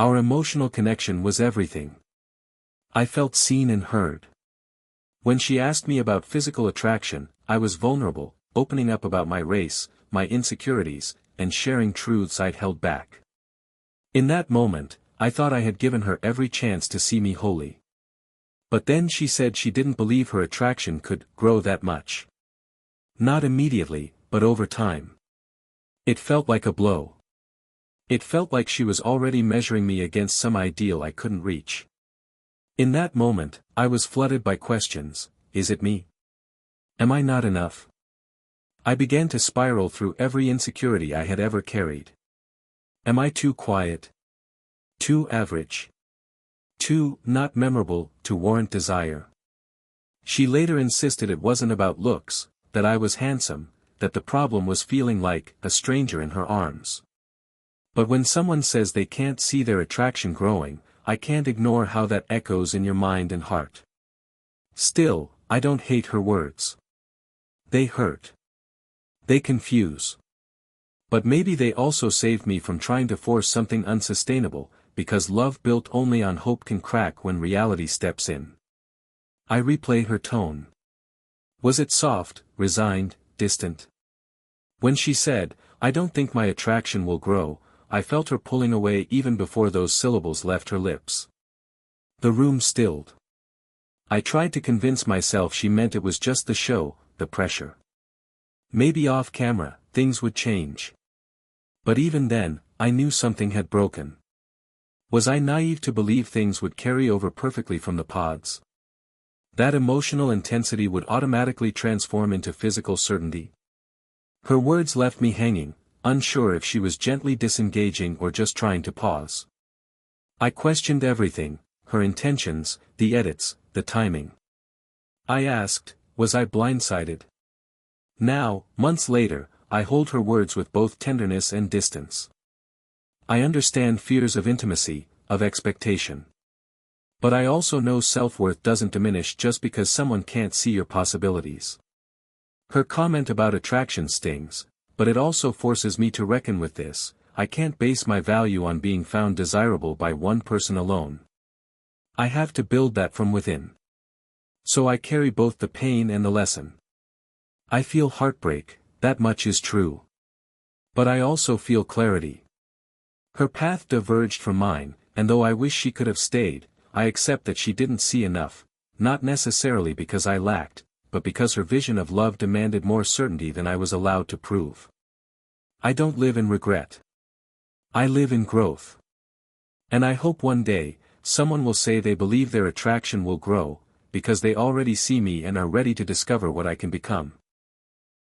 Our emotional connection was everything. I felt seen and heard. When she asked me about physical attraction, I was vulnerable, opening up about my race, my insecurities, and sharing truths I'd held back. In that moment, I thought I had given her every chance to see me wholly. But then she said she didn't believe her attraction could grow that much. Not immediately, but over time. It felt like a blow. It felt like she was already measuring me against some ideal I couldn't reach. In that moment, I was flooded by questions. Is it me? Am I not enough? I began to spiral through every insecurity I had ever carried. Am I too quiet? Too average? Too not memorable to warrant desire? She later insisted it wasn't about looks, that I was handsome, that the problem was feeling like a stranger in her arms. But when someone says they can't see their attraction growing, I can't ignore how that echoes in your mind and heart. Still, I don't hate her words. They hurt. They confuse. But maybe they also saved me from trying to force something unsustainable, because love built only on hope can crack when reality steps in. I replay her tone. Was it soft, resigned, distant? When she said, "I don't think my attraction will grow," I felt her pulling away even before those syllables left her lips. The room stilled. I tried to convince myself she meant it was just the show, the pressure. Maybe off camera, things would change. But even then, I knew something had broken. Was I naive to believe things would carry over perfectly from the pods? That emotional intensity would automatically transform into physical certainty? Her words left me hanging, unsure if she was gently disengaging or just trying to pause. I questioned everything, her intentions, the edits, the timing. I asked, was I blindsided? Now, months later, I hold her words with both tenderness and distance. I understand fears of intimacy, of expectation. But I also know self-worth doesn't diminish just because someone can't see your possibilities. Her comment about attraction stings, but it also forces me to reckon with this. I can't base my value on being found desirable by one person alone. I have to build that from within. So I carry both the pain and the lesson. I feel heartbreak, that much is true. But I also feel clarity. Her path diverged from mine, and though I wish she could have stayed, I accept that she didn't see enough, not necessarily because I lacked, but because her vision of love demanded more certainty than I was allowed to prove. I don't live in regret. I live in growth. And I hope one day, someone will say they believe their attraction will grow, because they already see me and are ready to discover what I can become.